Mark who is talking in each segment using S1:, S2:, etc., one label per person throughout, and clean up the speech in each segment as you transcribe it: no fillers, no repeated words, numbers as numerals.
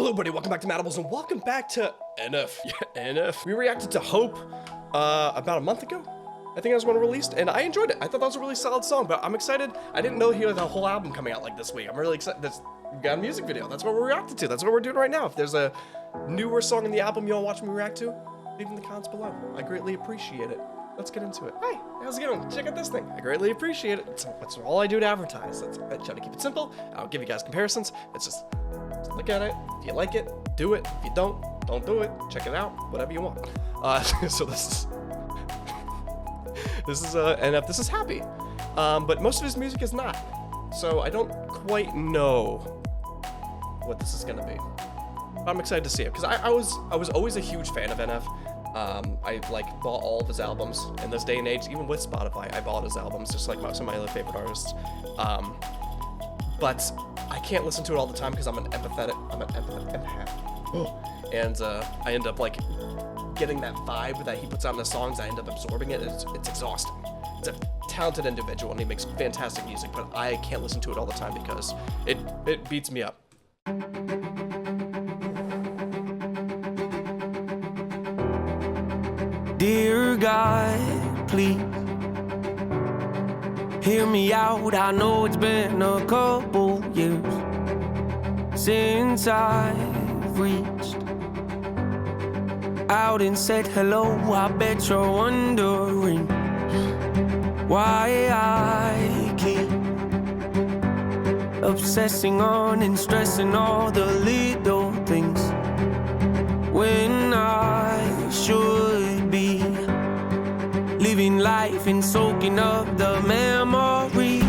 S1: Hello buddy, welcome back to Madables and welcome back to NF. Yeah, NF. We reacted to Hope about a month ago. I think that was when it released, and I enjoyed it. I thought that was a really solid song, but I'm excited. I didn't know he had a whole album coming out like this week. I'm really excited. We got a music video. That's what we're reacting to. That's what we're doing right now. If there's a newer song in the album you want to watch me react to, leave in the comments below. I greatly appreciate it. Let's get into it. Hey, how's it going? Check out this thing. I greatly appreciate it. That's all I do to advertise. I try to keep it simple. I'll give you guys comparisons. It's just look at it. If you like it, do it. If you don't do it. Check it out. Whatever you want. So this is NF. This is Happy. But most of his music is not. So I don't quite know what this is gonna be. But I'm excited to see it because I was always a huge fan of NF. I bought all of his albums in this day and age. Even with Spotify, I bought his albums just like some of my other favorite artists. But I can't listen to it all the time because I'm an empath, and I end up getting that vibe that he puts out in the songs. I end up absorbing it. It's exhausting. It's a talented individual and he makes fantastic music, but I can't listen to it all the time because it beats me up.
S2: Dear God, please hear me out. I know it's been a couple years since I've reached out and said hello. I bet you're wondering why I keep obsessing on and stressing all the little things when I should be living life and soaking up the memory.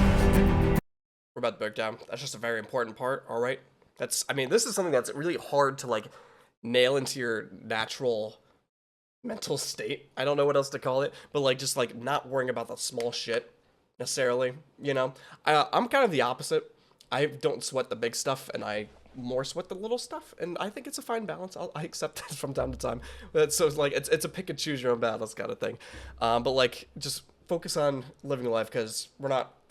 S1: We're about to break down. That's just a very important part, all right? This is something that's really hard to nail into your natural mental state. I don't know what else to call it, but just not worrying about the small shit necessarily, you know? I'm kind of the opposite. I don't sweat the big stuff and I more sweat the little stuff, and I think it's a fine balance. I accept that from time to time. But so it's a pick and choose your own battles kind of thing. But just focus on living life because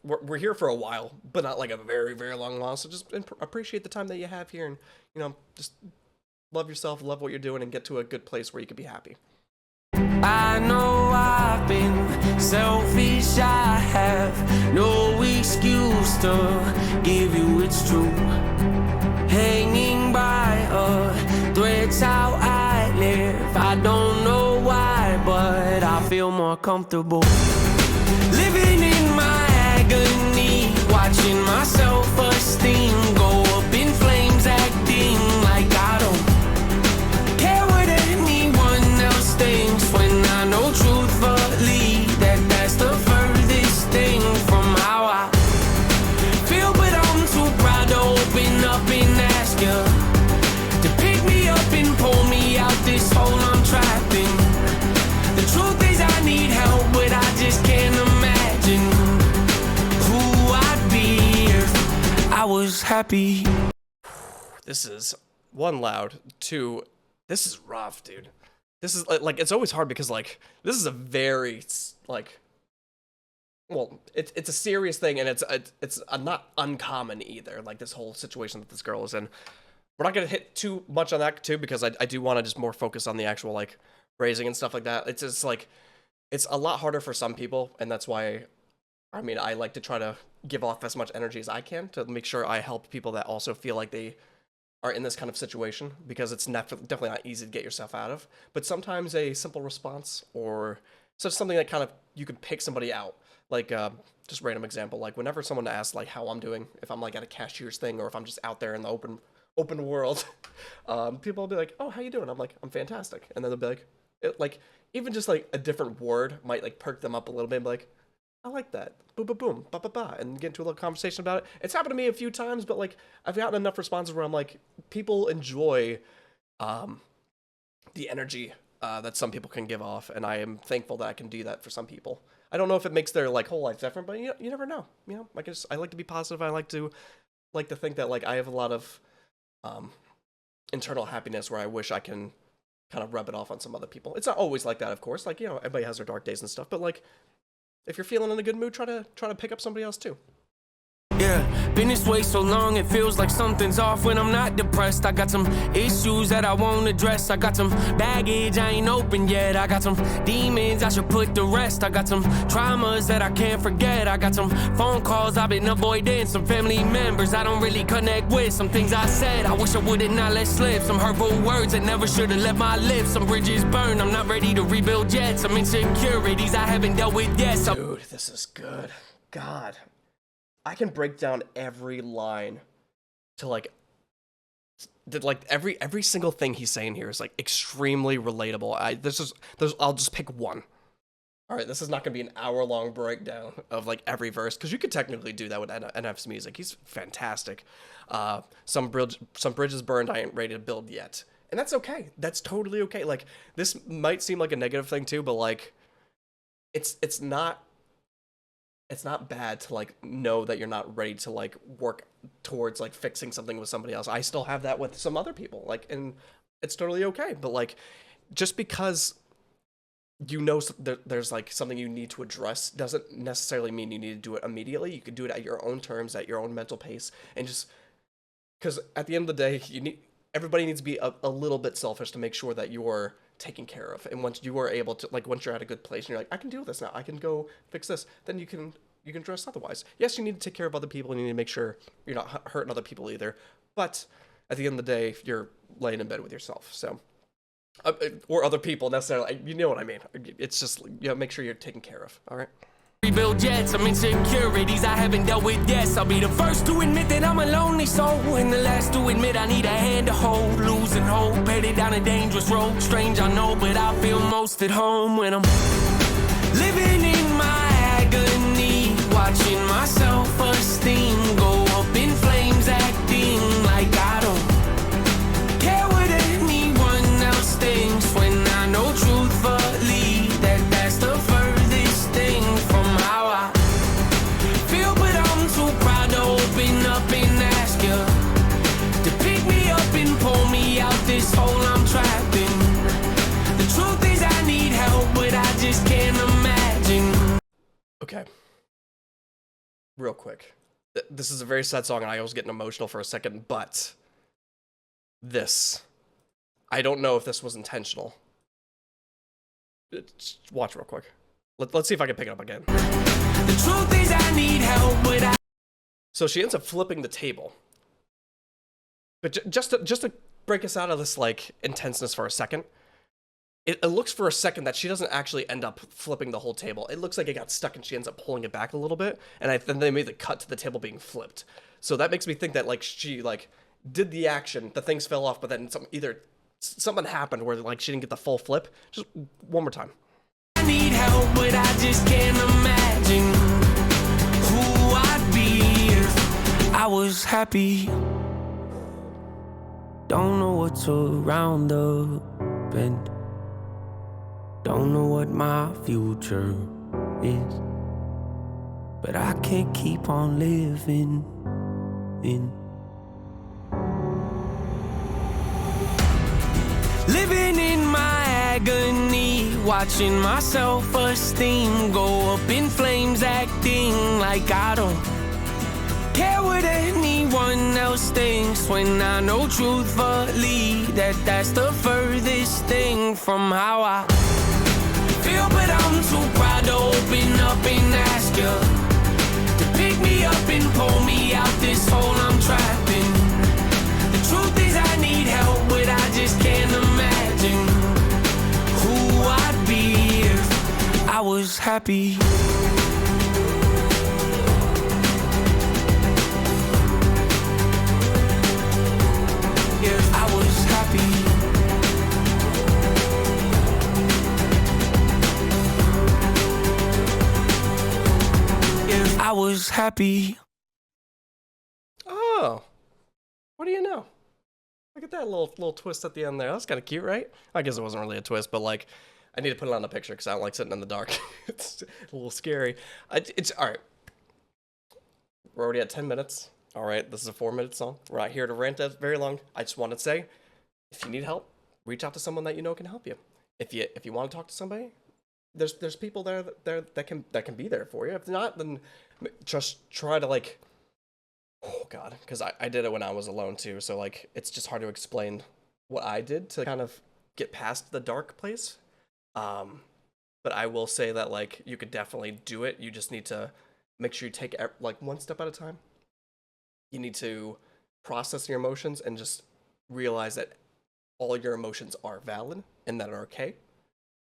S1: we're here for a while, but not a very, very long while. So just appreciate the time that you have here, and just love yourself, love what you're doing, and get to a good place where you can be happy.
S2: I know I've been selfish. I have no excuse to give you, it's true. Hanging by a thread's how I live. I don't know why, but I feel more comfortable living in my agony, watching my self-esteem go up in flames, acting like I don't care what anyone else thinks, when I know truthfully that that's the furthest thing from how I feel. But I'm too proud to open up and ask you to pick me up and pull me out this hole I'm trapped in. The truth is I need help, but I just can't imagine who I'd be if I was happy.
S1: This is one loud, two. This is rough, dude. This is it's always hard because this is a very well, it's a serious thing, and it's not uncommon either. This whole situation that this girl is in. We're not gonna hit too much on that too because I do want to just more focus on the actual raising and stuff like that. It's just it's a lot harder for some people, and that's why I like to try to give off as much energy as I can to make sure I help people that also feel like they are in this kind of situation, because it's definitely not easy to get yourself out of. But sometimes a simple response or something that kind of you could pick somebody out. Just random example, whenever someone asks how I'm doing, if I'm at a cashier's thing or if I'm just out there in the open world, people will be like, oh, how you doing? I'm like, I'm fantastic. And then they'll be even just a different word might perk them up a little bit and be like, I like that. Boom, boom, boom, ba, ba, ba, and get into a little conversation about it. It's happened to me a few times, but I've gotten enough responses where I'm people enjoy the energy that some people can give off, and I am thankful that I can do that for some people. I don't know if it makes their whole life different, but you never know. I like to be positive. I like to think that I have a lot of internal happiness where I wish I can kind of rub it off on some other people. It's not always like that, of course. Everybody has their dark days and stuff, but if you're feeling in a good mood, try to pick up somebody else too.
S2: Yeah, Been this way so long, it feels like something's off when I'm not depressed. I got some issues that I won't address. I got some baggage I ain't open yet. I got some demons I should put to rest. I got some traumas that I can't forget. I got some phone calls I've been avoiding. Some family members I don't really connect with. Some things I said I wish I would've not let slip. Some hurtful words that never should've left my lips. Some bridges burned, I'm not ready to rebuild yet. Some insecurities I haven't dealt with yet.
S1: Dude, this is good. God. I can break down every line to like every single thing he's saying here is like extremely relatable. I'll just pick one. All right, this is not gonna be an hour-long breakdown of like every verse because you could technically do that with NF's music. He's fantastic. Some bridges burned. I ain't ready to build yet, and that's okay. That's totally okay. Like this might seem like a negative thing too, but like it's not bad to like know that you're not ready to like work towards like fixing something with somebody else. I still have that with some other people, like, and it's totally okay. But like, just because you know there's like something you need to address doesn't necessarily mean you need to do it immediately. You can do it at your own terms, at your own mental pace, and just because at the end of the day, everybody needs to be a little bit selfish to make sure that you're taken care of. And once you are able to, like, once you're at a good place and you're like, I can do this now, I can go fix this, then you can dress otherwise. Yes, you need to take care of other people and you need to make sure you're not hurting other people either. But at the end of the day, you're laying in bed with yourself, so or other people necessarily. You know what I mean? It's just, you know, make sure you're taken care of. All right.
S2: Rebuild yet, some insecurities I haven't dealt with. Yes, I'll be the first to admit that I'm a lonely soul, and the last to admit I need a hand to hold. Losing hope, headed down a dangerous road. Strange, I know, but I feel most at home when I'm living in my agony, watching my self-esteem go up in flames, acting like I don't care what anyone else thinks, when I know truthfully that that's the furthest thing from how I feel. But I'm too proud to open up and ask you to pick me up and pull me out this hole I'm trapped in. The truth is I need help, but I just can't imagine.
S1: Okay. Real quick. This is a very sad song and I was getting emotional for a second, but this, I don't know if this was intentional. Just watch real quick. Let's see if I can pick it up again.
S2: The truth is I need help, but
S1: So she ends up flipping the table. But just to break us out of this like intenseness for a second, it looks for a second that she doesn't actually end up flipping the whole table. It looks like it got stuck and she ends up pulling it back a little bit, and then they made the cut to the table being flipped. So that makes me think that like she like did the action, the things fell off, but then something happened where like she didn't get the full flip. Just one more time.
S2: I need help, but I just can't imagine who I'd be if I was happy. Don't know what's around the bend. Don't know what my future is, but I can't keep on living in. Living in my agony, watching my self-esteem go up in flames, acting like I don't care what anyone else thinks, when I know truthfully that that's the furthest thing from how I feel. But I'm too proud to open up and ask you to pick me up and pull me out this hole I'm trapped in. The truth is I need help, but I just can't imagine who I'd be if I was happy. If I was happy. I was happy.
S1: Oh, what do you know? Look at that little twist at the end there. That's kind of cute, right? I guess it wasn't really a twist, but like, I need to put it on the picture because I don't like sitting in the dark. It's a little scary. It's all right. We're already at 10 minutes. All right, this is a 4-minute song. We're not here to rant that very long. I just want to say, if you need help, reach out to someone that you know can help you. If you want to talk to somebody, there's people there that can be there for you. If not, then just try to like Oh god, because I did it when I was alone too, so like it's just hard to explain what I did to kind of get past the dark place. But I will say that like you could definitely do it. You just need to make sure you take like one step at a time. You need to process your emotions and just realize that all your emotions are valid and that are okay,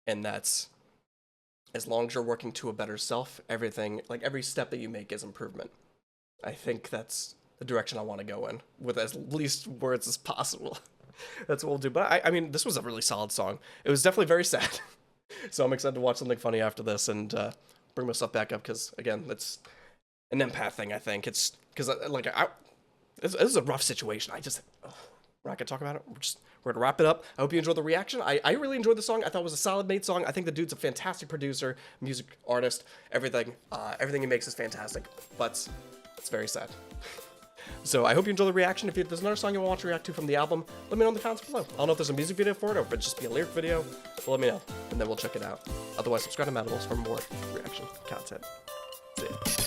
S1: and that's as long as you're working to a better self, everything, like every step that you make is improvement. I think that's the direction I want to go in with as least words as possible. That's what we'll do. But I mean, this was a really solid song. It was definitely very sad. So I'm excited to watch something funny after this and bring myself back up because, again, it's an empath thing, I think. It's because, like, this is a rough situation. We're not going to talk about it. We're going to wrap it up. I hope you enjoyed the reaction. I really enjoyed the song. I thought it was a solid made song. I think the dude's a fantastic producer, music artist, everything. Everything he makes is fantastic, but it's very sad. So I hope you enjoy the reaction. If there's another song you want to react to from the album, let me know in the comments below. I don't know if there's a music video for it or if it'd just be a lyric video, but let me know, and then we'll check it out. Otherwise, subscribe to Madibbles for more reaction content. See ya.